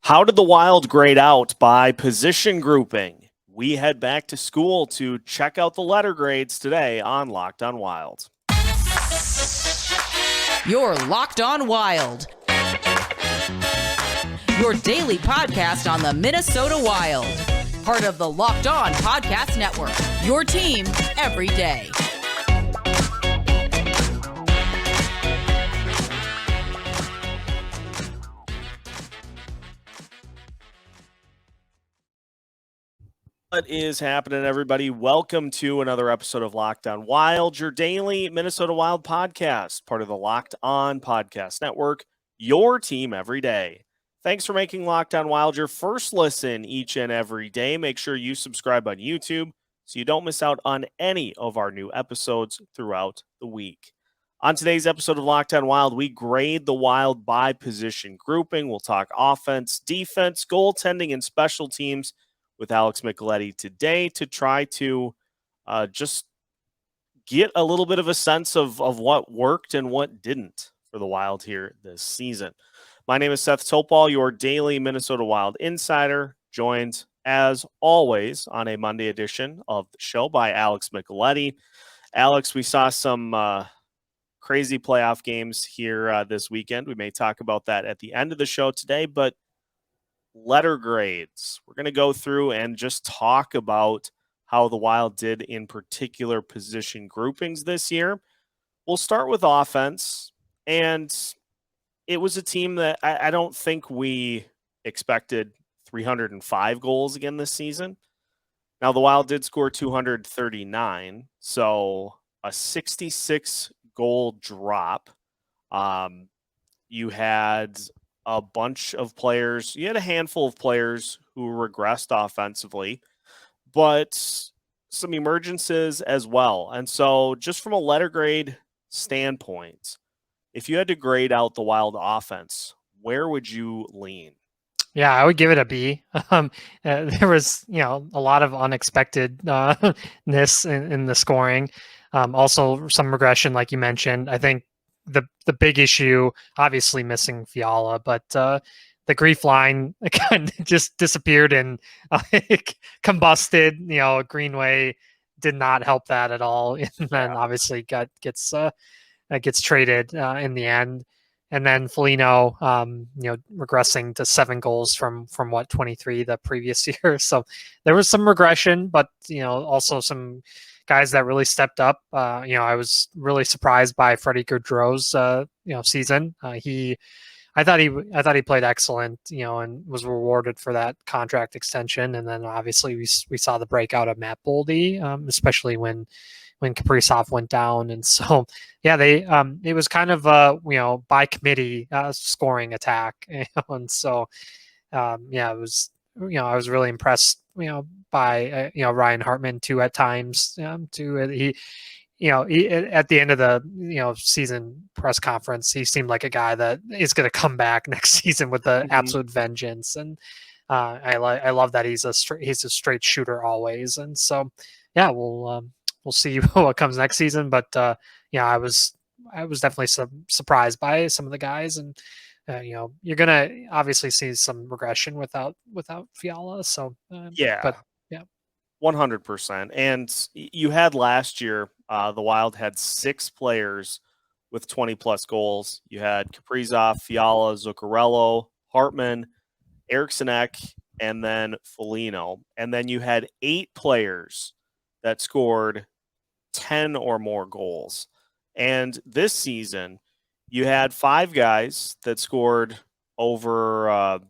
How did the Wild grade out by position grouping? We head back to school to check out the letter grades today on Locked on Wild. You're Locked on Wild, your daily podcast on the Minnesota Wild. Part of the Locked On Podcast Network, your team every day. What is happening, everybody? Welcome to another episode of Locked on Wild, your daily Minnesota Wild podcast, part of the Locked on Podcast Network, your team every day. Thanks for making Locked on Wild your first listen each and every day. Make sure you subscribe on YouTube so you don't miss out on any of our new episodes throughout the week. On today's episode of Locked on Wild, we grade the Wild by position grouping. We'll talk offense, defense, goaltending, and special teams with Alex Micheletti today to try to just get a little bit of a sense of what worked and what didn't for the Wild here this season. My name is Seth Topal, your daily Minnesota Wild insider, joined as always on a Monday edition of the show by Alex Micheletti. Alex, we saw some crazy playoff games here this weekend. We may talk about that at the end of the show today, but letter grades. We're going to go through and just talk about how the Wild did in particular position groupings this year. We'll start with offense, and it was a team that I don't think we expected 305 goals again this season. Now, the Wild did score 239, so a 66-goal drop. You had a bunch of players. You had a handful of players who regressed offensively, but some emergences as well. And so just from a letter grade standpoint, if you had to grade out the Wild offense, where would you lean? Yeah, I would give it a B. There was, a lot of unexpectedness in the scoring. Also some regression, like you mentioned. I think the big issue, obviously missing Fiala, but the grief line kind of just disappeared and combusted. Greenway did not help that at all, and then obviously gets traded in the end. And then Foligno, regressing to 7 goals from 23 the previous year. So there was some regression, but also some guys that really stepped up. I was really surprised by Freddie Gaudreau's season. I thought he played excellent, and was rewarded for that contract extension. And then obviously we saw the breakout of Matt Boldy, especially when Kaprizov went down. And so, it was kind of by committee scoring attack. And so, it was, I was really impressed, by, Ryan Hartman too, at times, he at the end of the, season press conference, he seemed like a guy that is going to come back next season with the absolute vengeance. And I love that he's a straight shooter always. And so, we'll see what comes next season. But I was definitely surprised by some of the guys, and you're gonna obviously see some regression without Fiala. So but 100%. And you had last year, the Wild had 6 players with 20 plus goals. You had Kaprizov, Fiala, Zuccarello, Hartman, Eriksson Ek, and then Foligno. And then you had 8 players that scored 10 or more goals. And this season, you had 5 guys that scored over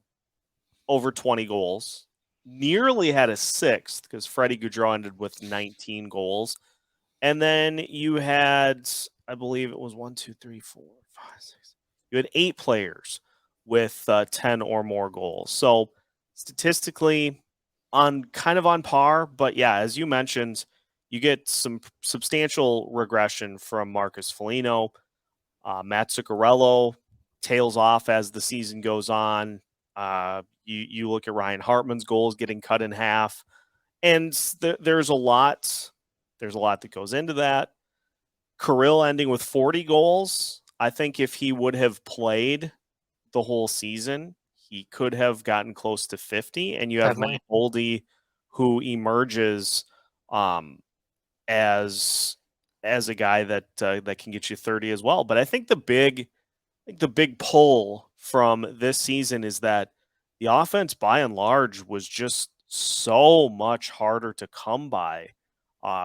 20 goals. Nearly had a 6th because Freddie Gaudreau ended with 19 goals. And then you had, I believe it was 1, 2, 3, 4, 5, 6. You had 8 players with 10 or more goals. So statistically, on par. But yeah, as you mentioned, you get some substantial regression from Marcus Foligno. Matt Zuccarello tails off as the season goes on. You look at Ryan Hartman's goals getting cut in half, and there's a lot that goes into that. Kirill ending with 40 goals. I think if he would have played the whole season, he could have gotten close to 50, and you have Definitely. Matt Boldy, who emerges as a guy that can get you 30 as well. But I think the big pull from this season is that the offense, by and large, was just so much harder to come by.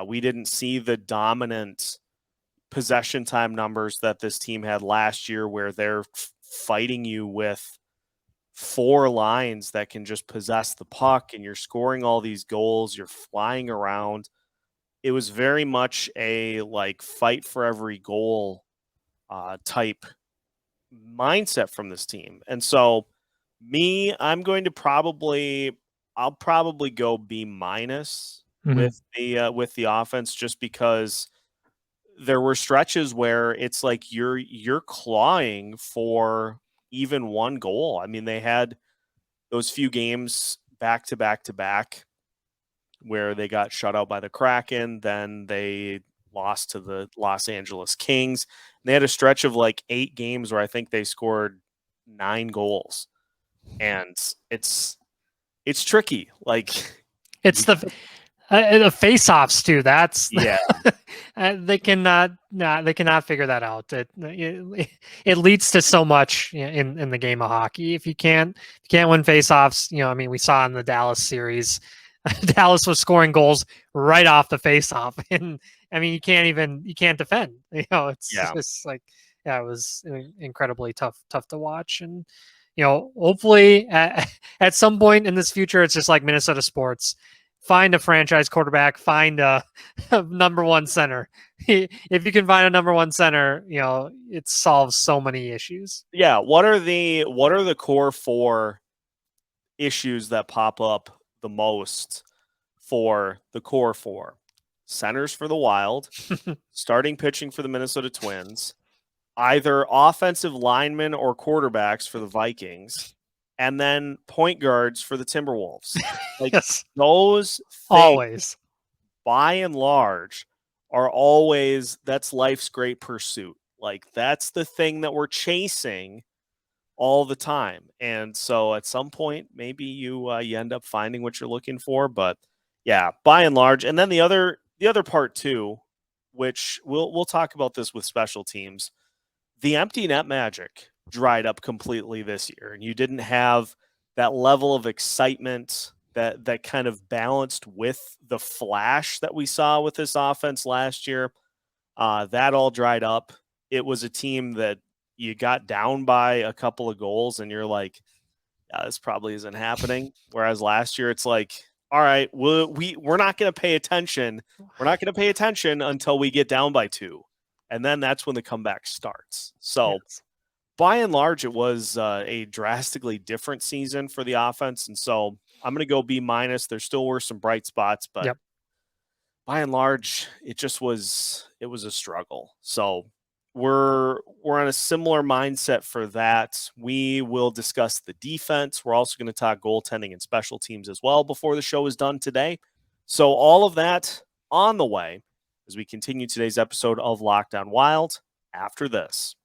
We didn't see the dominant possession time numbers that this team had last year, where they're fighting you with 4 lines that can just possess the puck, and you're scoring all these goals, you're flying around. It was very much a fight for every goal type mindset from this team. And so I'll probably go B- with the offense, just because there were stretches where it's like you're clawing for even one goal. I mean, they had those few games back to back to back where they got shut out by the Kraken, then they lost to the Los Angeles Kings. And they had a stretch of 8 games where I think they scored 9 goals. And it's tricky. It's the face-offs too. That's yeah. They cannot figure that out. It leads to so much in the game of hockey. If you can't win face-offs, I mean, we saw in the Dallas series, Dallas was scoring goals right off the face-off, and I mean, you can't defend. It's just it was incredibly tough to watch. And hopefully at some point in this future, it's just like Minnesota sports. Find a franchise quarterback, find a number 1 center. If you can find a number 1 center, it solves so many issues. Yeah. What are the core 4 issues that pop up the most for the core 4? Centers for the Wild, starting pitching for the Minnesota Twins, either offensive linemen or quarterbacks for the Vikings, and then point guards for the Timberwolves. Yes. Those things, always, by and large, are always, that's life's great pursuit. That's the thing that we're chasing all the time. And so at some point, maybe you end up finding what you're looking for. But yeah, by and large. And then the other part too, which we'll talk about this with special teams, the empty net magic dried up completely this year, and you didn't have that level of excitement that kind of balanced with the flash that we saw with this offense last year. That all dried up. It was a team that you got down by a couple of goals and you're like, yeah, this probably isn't happening. Whereas last year it's like, all right, we're not going to pay attention. We're not going to pay attention until we get down by 2. And then that's when the comeback starts. So by and large, it was a drastically different season for the offense. And so I'm going to go B-. There still were some bright spots, but by and large, it was a struggle. So we're on a similar mindset for that. We will discuss the defense. We're also going to talk goaltending and special teams as well before the show is done today. So all of that on the way as we continue today's episode of Locked On Wild after this.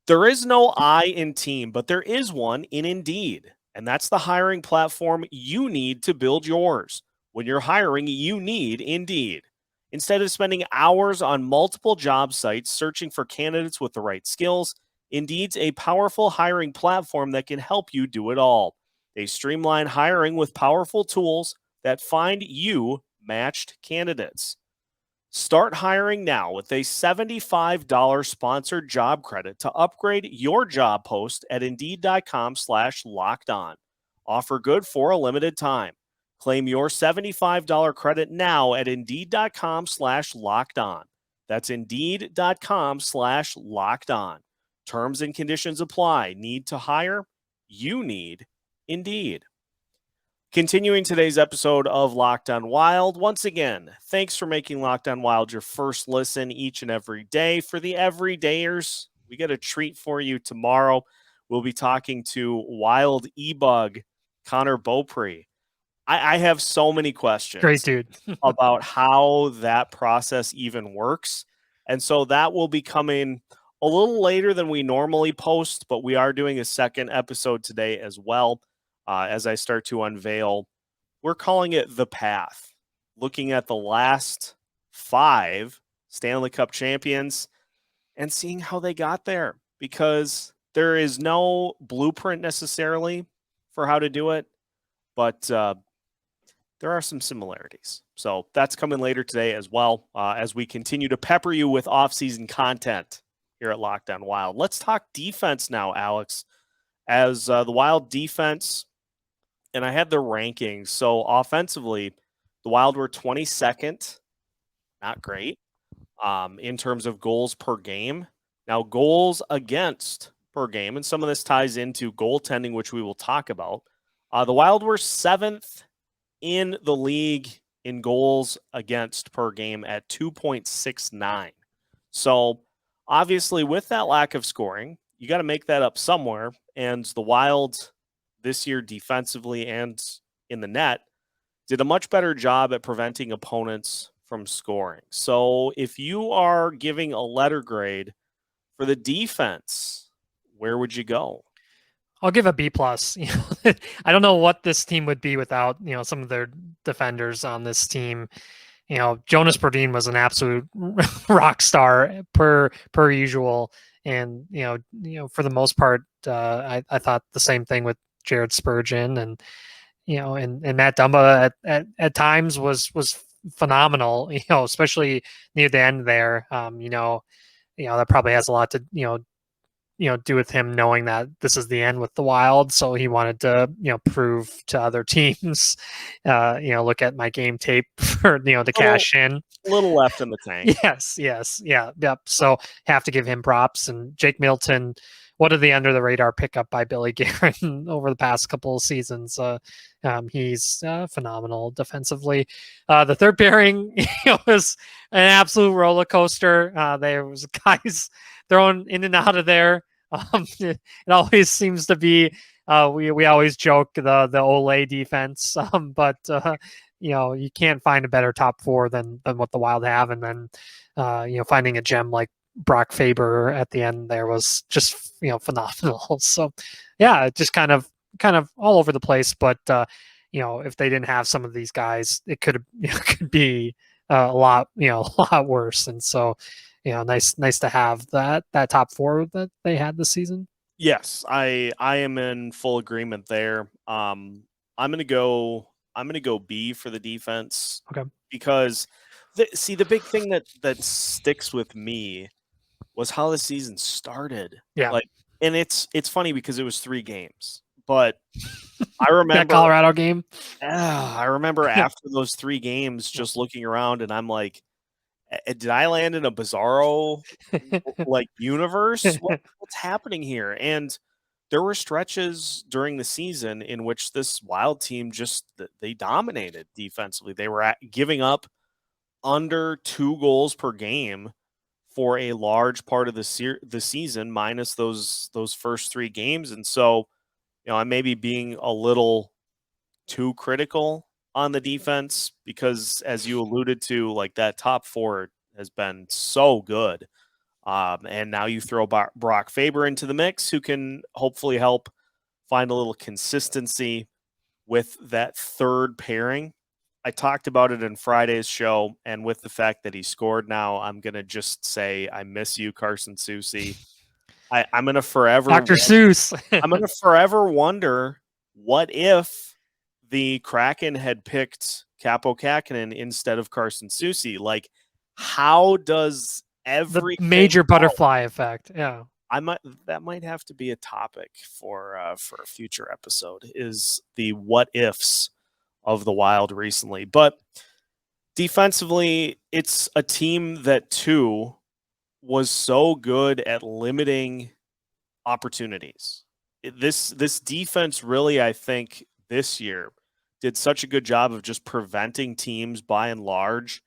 There is no I in team, but there is one in Indeed, and that's the hiring platform you need to build yours. When you're hiring, you need Indeed. Instead of spending hours on multiple job sites searching for candidates with the right skills, Indeed's a powerful hiring platform that can help you do it all. They streamline hiring with powerful tools that find you matched candidates. Start hiring now with a $75 sponsored job credit to upgrade your job post at Indeed.com/lockedon. Offer good for a limited time. Claim your $75 credit now at Indeed.com/lockedon. That's Indeed.com/lockedon. Terms and conditions apply. Need to hire? You need Indeed. Continuing today's episode of Locked On Wild, once again, thanks for making Locked On Wild your first listen each and every day. For the everydayers, we got a treat for you tomorrow. We'll be talking to Wild E-Bug, Connor Beaupre. I have so many questions. Great dude. About how that process even works. And so that will be coming a little later than we normally post, but we are doing a second episode today as well. As I start to unveil, we're calling it The Path, looking at the last 5 Stanley Cup champions and seeing how they got there, because there is no blueprint necessarily for how to do it, but there are some similarities. So that's coming later today as well, as we continue to pepper you with off-season content here at Locked On Wild. Let's talk defense now, Alex, as the Wild defense, and I had the rankings. So offensively, the Wild were 22nd, not great, in terms of goals per game. Now, goals against per game, and some of this ties into goaltending, which we will talk about. The Wild were 7th in the league in goals against per game at 2.69. So obviously with that lack of scoring, you got to make that up somewhere. And the Wild this year defensively and in the net did a much better job at preventing opponents from scoring. So if you are giving a letter grade for the defense, where would you go? I'll give a B plus. I don't know what this team would be without, some of their defenders on this team. Jonas Brodin was an absolute rock star per usual. And, for the most part, I thought the same thing with Jared Spurgeon and, and Matt Dumba at times was phenomenal, especially near the end there. That probably has a lot to, do with him knowing that this is the end with the Wild. So he wanted to, prove to other teams, look at my game tape for, to cash in. A little left in the tank. Yes. Yeah. Yep. So have to give him props. And Jake Milton, what are the under the radar pickup by Billy Guerin over the past couple of seasons? He's phenomenal defensively. The third pairing was an absolute roller coaster. There was guys thrown in and out of there. It always seems to be, we always joke the Olay defense, but you can't find a better top 4 than what the Wild have. And then, finding a gem like Brock Faber at the end there was just, phenomenal. So yeah, just kind of all over the place. But, if they didn't have some of these guys, it could be a lot worse. And so, nice to have that top 4 that they had this season. Yes, I am in full agreement there. I'm gonna go B for the defense. Okay. Because the big thing that sticks with me was how the season started. Yeah. And it's funny because it was 3 games, but I remember that Colorado game. I remember after those 3 games, just looking around, and I'm like, did I land in a bizarro universe? What's happening here? And there were stretches during the season in which this Wild team they dominated defensively. They were giving up under 2 goals per game for a large part of the season, minus those first 3 games. And so, I may be being a little too critical on the defense, because as you alluded to, that top 4 has been so good. And now you throw Brock Faber into the mix, who can hopefully help find a little consistency with that third pairing. I talked about it in Friday's show, and with the fact that he scored now, I'm going to just say, I miss you, Carson Soucy. I'm going to forever Dr. Seuss. I'm going to forever wonder, what if the Kraken had picked Kaapo Kähkönen instead of Carson Soucy? How does the major butterfly effect? Yeah, that might have to be a topic for a future episode, is the what ifs of the Wild recently. But defensively, it's a team that too was so good at limiting opportunities. This defense really, I think, this year did such a good job of just preventing teams by and large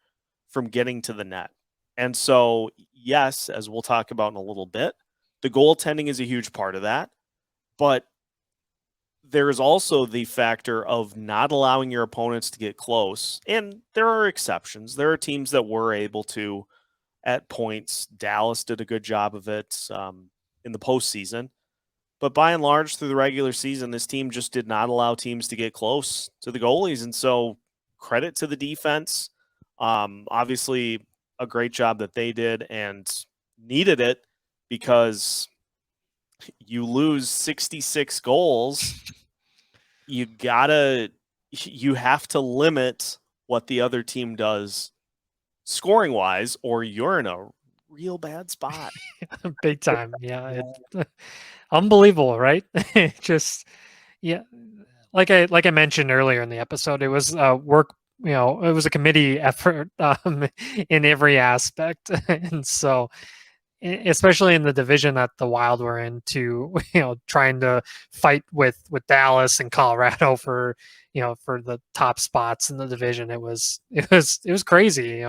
from getting to the net. And so, yes, as we'll talk about in a little bit, the goaltending is a huge part of that. But there is also the factor of not allowing your opponents to get close. And there are exceptions. There are teams that were able to at points. Dallas did a good job of it in the postseason. But by and large, through the regular season, this team just did not allow teams to get close to the goalies. And so credit to the defense. Obviously, a great job that they did and needed it because you lose 66 goals. You have to limit what the other team does scoring wise, or you're in a real bad spot. Big time. Yeah. Unbelievable, right? Just, yeah. Like I mentioned earlier in the episode, it was work, it was a committee effort in every aspect. And so, especially in the division that the Wild were in, to trying to fight with Dallas and Colorado for for the top spots in the division. It was crazy,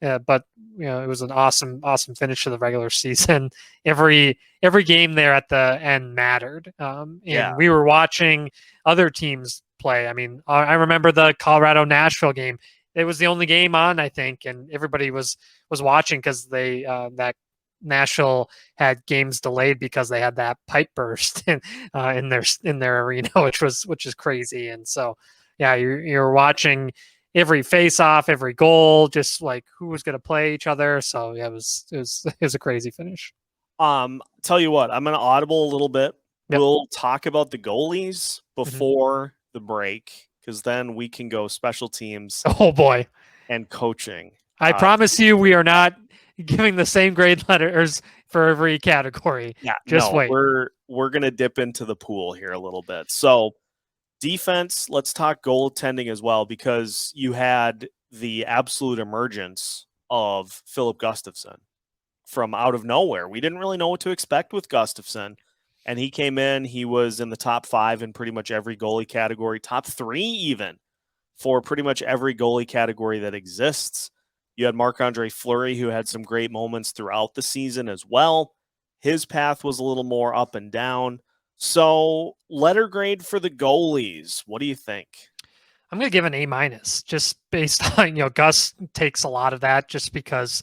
but it was an awesome finish to the regular season. Every game there at the end mattered, and we were watching other teams play. I mean, I remember the Colorado Nashville game. It was the only game on, I think, and everybody was watching because they that Nashville had games delayed because they had that pipe burst in their arena, which is crazy. And so, yeah, you're watching every face-off, every goal, just like who was going to play each other. So yeah, it was a crazy finish. Tell you what, I'm going to audible a little bit. Yep. We'll talk about the goalies before the break, because then we can go special teams. Oh boy, and coaching. I promise you, we are not giving the same grade letters for every category. Yeah, just wait. We're gonna dip into the pool here a little bit. So defense, let's talk goaltending as well, because you had the absolute emergence of Filip Gustavsson from out of nowhere. We didn't really know what to expect with Gustavsson, and he came in. He was in the top 5 in pretty much every goalie category, top 3 even for pretty much every goalie category that exists. You had Marc-Andre Fleury, who had some great moments throughout the season as well. His path was a little more up and down. So, letter grade for the goalies. What do you think? I'm going to give an A-, just based on, Gus takes a lot of that just because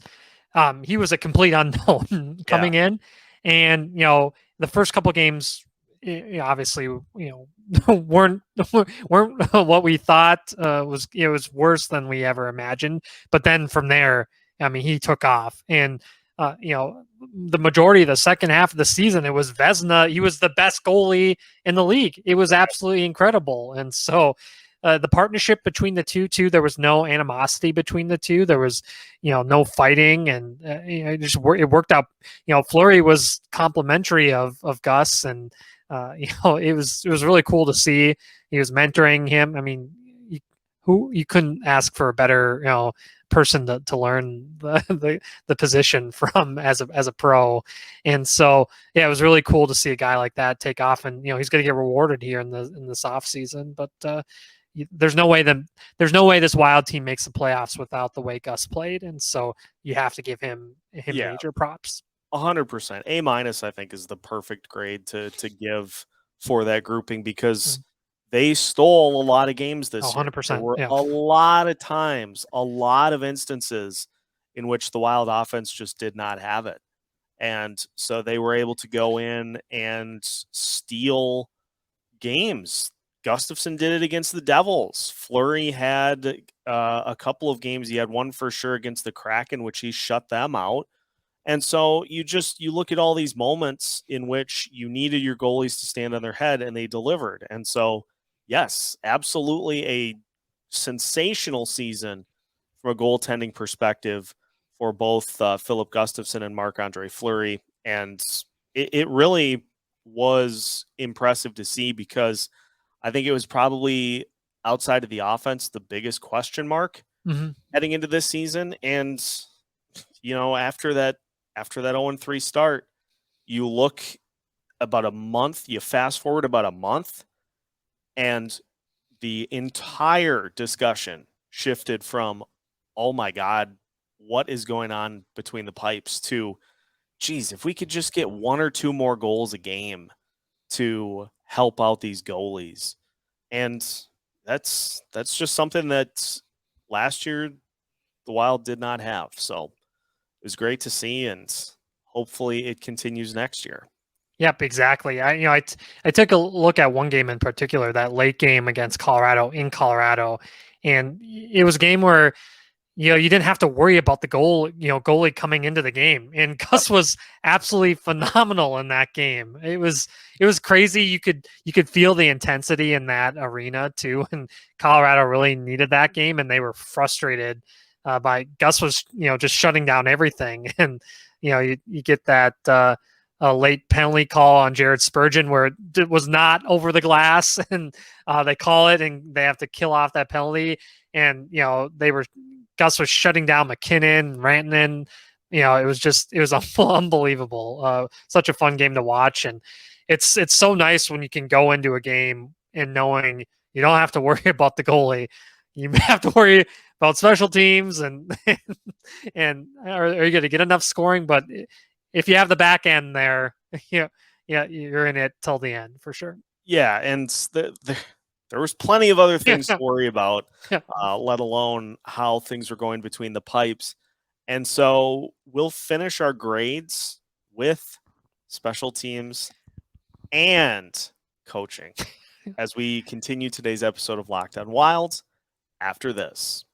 he was a complete unknown coming in. And, the first couple of games, obviously, weren't what we thought. It was worse than we ever imagined. But then from there, I mean, he took off, and the majority of the second half of the season, it was Vezina. He was the best goalie in the league. It was absolutely incredible. And so the partnership between the two, there was no animosity between the two. There was, no fighting, and it worked out. Fleury was complimentary of Gus, and it was really cool to see. He was mentoring him. I mean, you couldn't ask for a better person to learn the position from as a pro. And so yeah, it was really cool to see a guy like that take off, and he's going to get rewarded here in this off season. But there's no way this Wild team makes the playoffs without the way Gus played, and so you have to give him major props. 100%. A-, I think, is the perfect grade to give for that grouping, because they stole a lot of games this year. 100%. There were a lot of times, a lot of instances in which the Wild offense just did not have it. And so they were able to go in and steal games. Gustavsson did it against the Devils. Fleury had a couple of games. He had one for sure against the Kraken, which he shut them out. And so you look at all these moments in which you needed your goalies to stand on their head, and they delivered. And so, yes, absolutely a sensational season from a goaltending perspective for both Filip Gustavsson and Marc-Andre Fleury. And it really was impressive to see, because I think it was probably, outside of the offense, the biggest question mark heading into this season. And, after that 0-3 start, you look about a month, you fast forward about a month, and the entire discussion shifted from, oh my God, what is going on between the pipes, to, geez, if we could just get 1 or 2 more goals a game to help out these goalies. And that's just something that last year the Wild did not have. So was great to see, and hopefully it continues next year. Yep, exactly. I took a look at one game in particular, that late game against Colorado in Colorado, and it was a game where you didn't have to worry about the goalie coming into the game. And Gus was absolutely phenomenal in that game. It was crazy. You could feel the intensity in that arena too. And Colorado really needed that game, and they were frustrated by Gus was just shutting down everything. And you get that a late penalty call on Jared Spurgeon where it was not over the glass, and they call it, and they have to kill off that penalty. And Gus was shutting down McKinnon, Rantanen. It was unbelievable. Such a fun game to watch, and it's so nice when you can go into a game and knowing you don't have to worry about the goalie. You have to worry about special teams and are you going to get enough scoring? But if you have the back end there, you're in it till the end for sure. Yeah, and there was plenty of other things to worry about, let alone how things were going between the pipes. And so we'll finish our grades with special teams and coaching as we continue today's episode of Locked On Wild after this.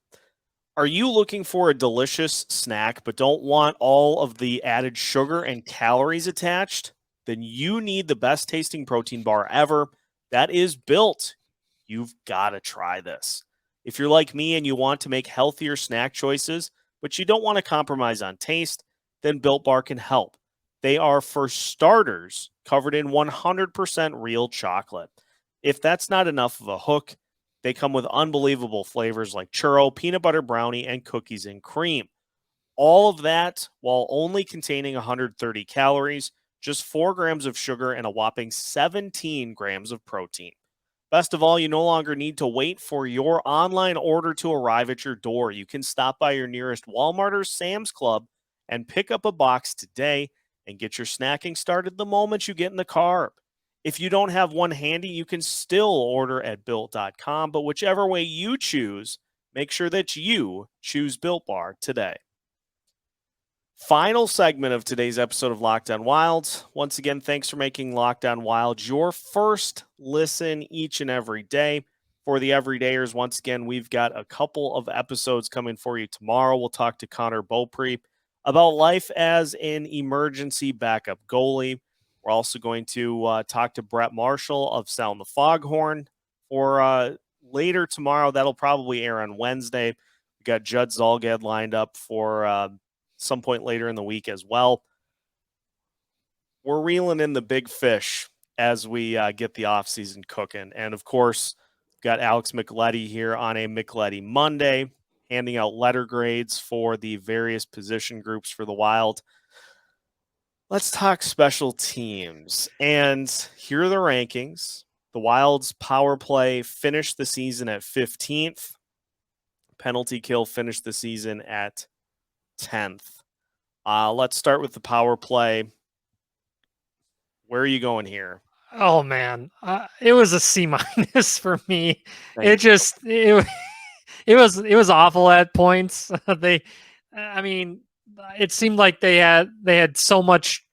Are you looking for a delicious snack but don't want all of the added sugar and calories attached? Then you need the best tasting protein bar ever. That is Built. You've got to try this. If you're like me and you want to make healthier snack choices, but you don't want to compromise on taste, then Built Bar can help. They are, for starters, covered in 100% real chocolate. If that's not enough of a hook, they come with unbelievable flavors like churro, peanut butter brownie, and cookies and cream. All of that while only containing 130 calories, just 4 grams of sugar, and a whopping 17 grams of protein. Best of all, you no longer need to wait for your online order to arrive at your door. You can stop by your nearest Walmart or Sam's Club and pick up a box today and get your snacking started the moment you get in the car. If you don't have one handy, you can still order at Built.com, but whichever way you choose, make sure that you choose Built Bar today. Final segment of today's episode of Locked On Wild. Once again, thanks for making Locked On Wild your first listen each and every day. For the everydayers, once again, we've got a couple of episodes coming for you tomorrow. We'll talk to Connor Beaupre about life as an emergency backup goalie. We're also going to talk to Brett Marshall of Sound the Foghorn for later tomorrow. That'll probably air on Wednesday. We got Judd Zolgad lined up for some point later in the week as well. We're reeling in the big fish as we get the offseason cooking. And, of course, we've got Alex Micheletti here on a Micheletti Monday, handing out letter grades for the various position groups for the Wild. Let's talk special teams. And here are the rankings. The Wild's power play finished the season at 15th. Penalty kill finished the season at 10th. Let's start with the power play. Where are you going here? Oh man, it was a C- for me. Thank It was awful at points. It seemed like they had so much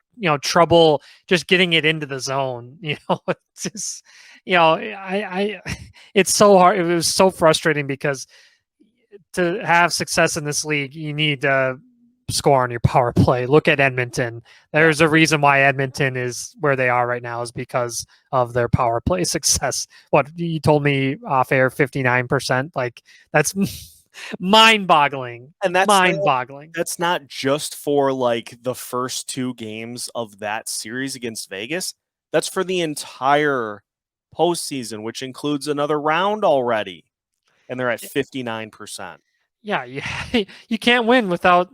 trouble just getting it into the zone. It's just it's so hard. It was so frustrating because to have success in this league, you need to score on your power play. Look at Edmonton. There's a reason why Edmonton is where they are right now is because of their power play success. What you told me off air, 59%. Like that's mind-boggling. And that's mind-boggling. That's not just for like the first 2 games of that series against Vegas. That's for the entire postseason, which includes another round already. And they're at 59%. Yeah, you can't win without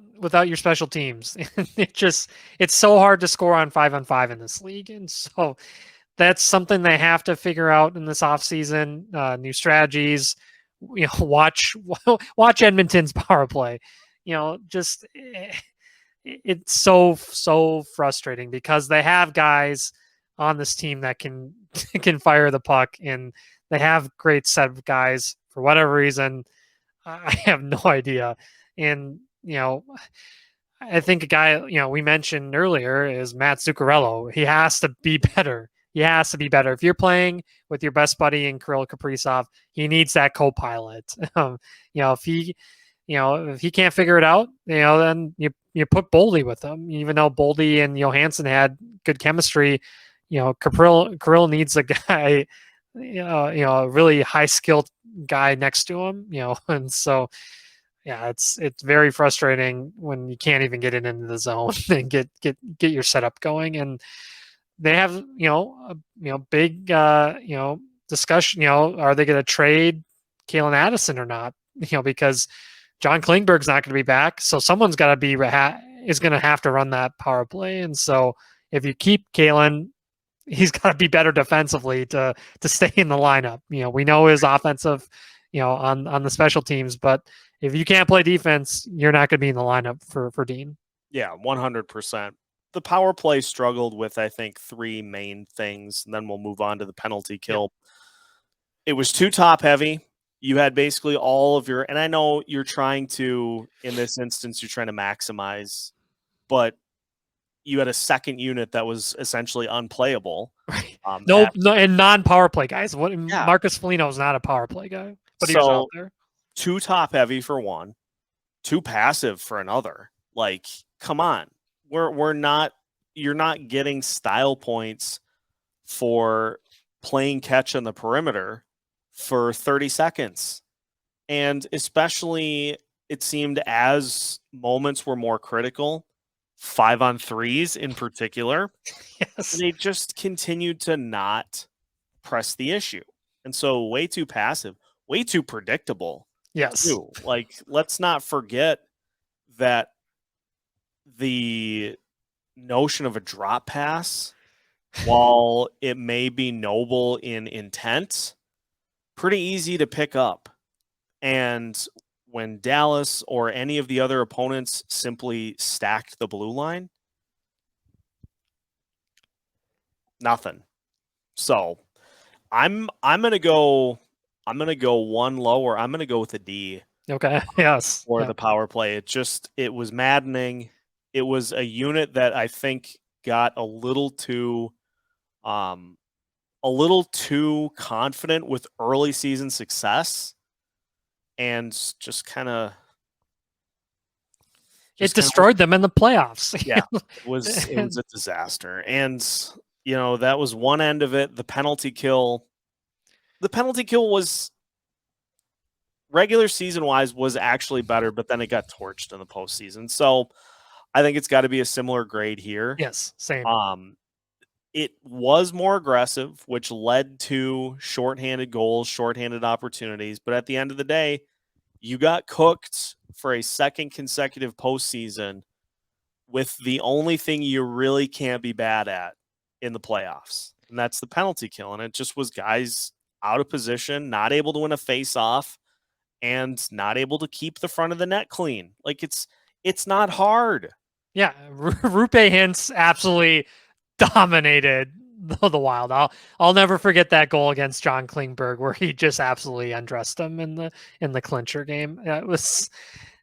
your special teams. It's so hard to score on 5-on-5 in this league. And so that's something they have to figure out in this offseason, new strategies. Watch Edmonton's power play. It's so frustrating because they have guys on this team that can fire the puck, and they have great set of guys. For whatever reason, I have no idea. And I think a guy, we mentioned earlier is Matt Zuccarello. He has to be better. He has to be better. If you're playing with your best buddy in Kirill Kaprizov, he needs that co-pilot. If he can't figure it out, then you put Boldy with him. Even though Boldy and Johansson had good chemistry, Kirill needs a guy, a really high skilled guy next to him. And so yeah, it's very frustrating when you can't even get it into the zone and get your setup going. And they have big discussion. Are they going to trade Kalen Addison or not? Because John Klingberg's not going to be back, so someone's got to be is going to have to run that power play. And so if you keep Kalen, he's got to be better defensively to stay in the lineup. We know his offensive, on the special teams, but if you can't play defense, you're not going to be in the lineup for Dean. Yeah, 100%. The power play struggled with, I think, three main things, and then we'll move on to the penalty kill. It was too top heavy. You had basically all of your, and I know you're trying to, in this instance, you're trying to maximize, but you had a second unit that was essentially unplayable. Right. No, and non-power play guys. Marcus Foligno is not a power play guy, but he was out there. Too top heavy for one, too passive for another. Like, come on, you're not getting style points for playing catch on the perimeter for 30 seconds. And especially it seemed as moments were more critical, 5-on-3s in particular, yes, they just continued to not press the issue. And so way too passive, way too predictable. Yes. Too. Like, let's not forget that the notion of a drop pass, while it may be noble in intent, pretty easy to pick up. And when Dallas or any of the other opponents simply stacked the blue line, nothing. So I'm gonna go one lower. I'm gonna go with a D. Okay. Yes. For the power play. It was maddening. It was a unit that I think got a little too confident with early season success, and just kind of it destroyed them in the playoffs. Yeah, it was a disaster. And that was one end of it. The penalty kill was regular season wise was actually better, but then it got torched in the postseason. So I think it's got to be a similar grade here. Yes, same. It was more aggressive, which led to shorthanded goals, shorthanded opportunities. But at the end of the day, you got cooked for a second consecutive postseason with the only thing you really can't be bad at in the playoffs, and that's the penalty kill. And it just was guys out of position, not able to win a face-off, and not able to keep the front of the net clean. Like, it's not hard. Yeah, Rupe Hintz absolutely dominated the Wild. I'll never forget that goal against John Klingberg where he just absolutely undressed him in the clincher game. It was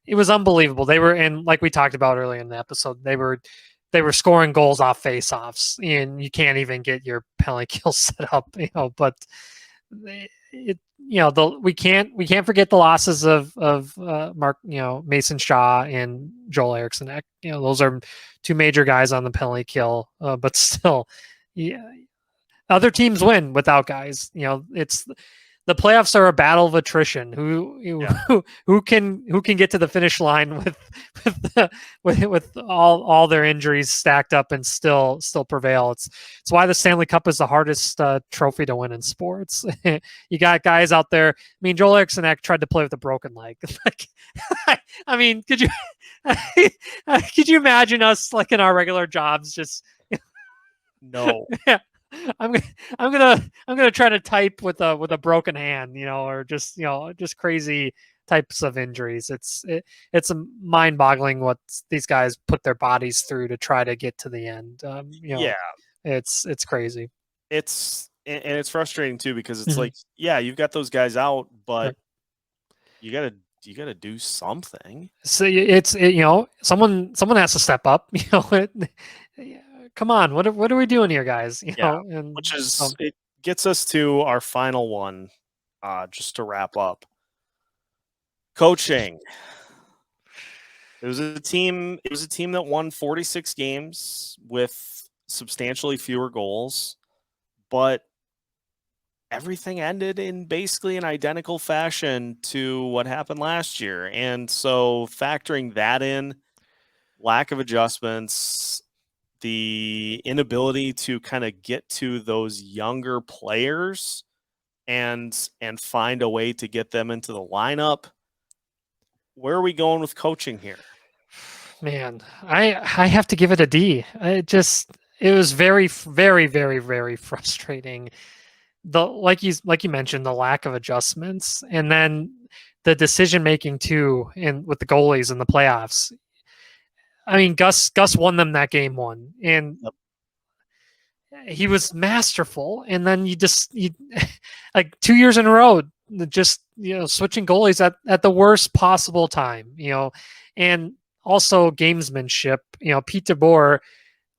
unbelievable. They were in, like we talked about earlier in the episode, they were scoring goals off face-offs, and you can't even get your penalty kill set up, but we can't forget the losses of Mason Shaw and Joel Eriksson. Those are two major guys on the penalty kill, but still, yeah, other teams win without guys. It's the playoffs are a battle of attrition. Who can get to the finish line with all their injuries stacked up and still prevail. It's why the Stanley Cup is the hardest trophy to win in sports. You got guys out there. I mean, Joel Eriksson tried to play with a broken leg. I mean, could you imagine us like in our regular jobs just no. Yeah. I'm gonna try to type with a broken hand, or just crazy types of injuries. It's mind-boggling what these guys put their bodies through to try to get to the end. Yeah, it's crazy. It's frustrating too, because it's like, yeah, you've got those guys out, but you got to you got to do something. So someone has to step up. Come on, what are we doing here, guys? And which is it gets us to our final one, just to wrap up. Coaching. It was a team that won 46 games with substantially fewer goals, but everything ended in basically an identical fashion to what happened last year. And so factoring that in, lack of adjustments, the inability to kind of get to those younger players and find a way to get them into the lineup. Where are we going with coaching here? Man, I have to give it a D. It was very, very, very, very frustrating. Like you mentioned, the lack of adjustments, and then the decision making too, and with the goalies in the playoffs. I mean, Gus won them that game one, and he was masterful. And then you like 2 years in a row, just switching goalies at the worst possible time. And also gamesmanship. Pete DeBoer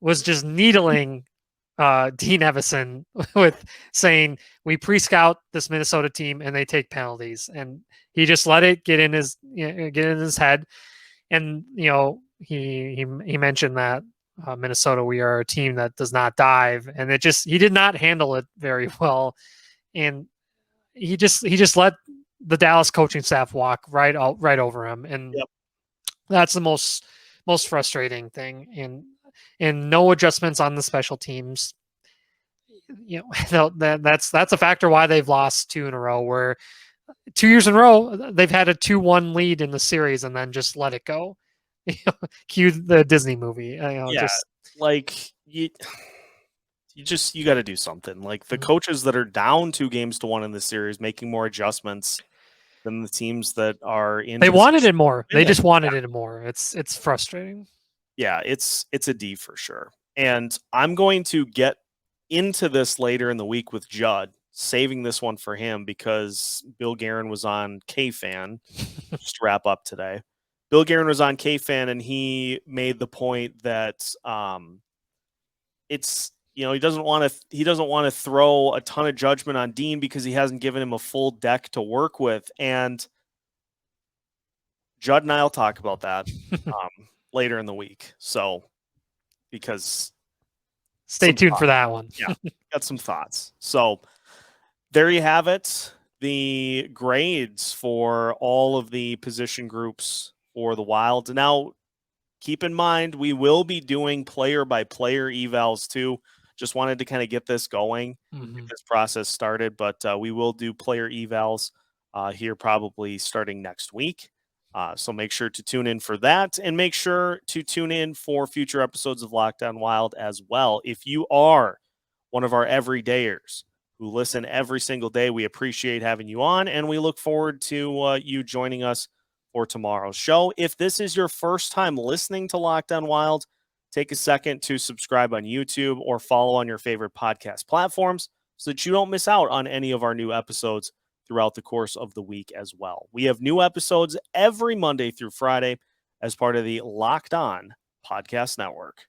was just needling Dean Evison with saying, we pre-scout this Minnesota team and they take penalties, and he just let it get in his head. And he mentioned that Minnesota, we are a team that does not dive, and he did not handle it very well, and he just let the Dallas coaching staff walk right over him, and that's the most frustrating thing. And no adjustments on the special teams. That's a factor why they've lost 2 in a row, where 2 years in a row they've had a 2-1 lead in the series and then just let it go. Cue the Disney movie. You got to do something. Like the coaches that are down 2-1 in the series, making more adjustments than the teams that are in. They wanted it more. They just wanted it more. It's frustrating. Yeah, it's a D for sure. And I'm going to get into this later in the week with Judd, saving this one for him because Bill Guerin was on K-Fan. Just to wrap up today. Bill Guerin was on K-Fan, and he made the point that it's he doesn't want to throw a ton of judgment on Dean because he hasn't given him a full deck to work with. And Judd and I'll talk about that later in the week. So, because stay tuned for that one. Yeah, got some thoughts. So there you have it. The grades for all of the position groups for the Wild. Now, keep in mind, we will be doing player-by-player evals too. Just wanted to kind of get this going, get this process started, but we will do player evals here probably starting next week. So make sure to tune in for that, and make sure to tune in for future episodes of Locked On Wild as well. If you are one of our everydayers who listen every single day, we appreciate having you on, and we look forward to you joining us for tomorrow's show. If this is your first time listening to Locked On Wild, take a second to subscribe on YouTube or follow on your favorite podcast platforms so that you don't miss out on any of our new episodes throughout the course of the week as well. We have new episodes every Monday through Friday as part of the Locked On Podcast Network.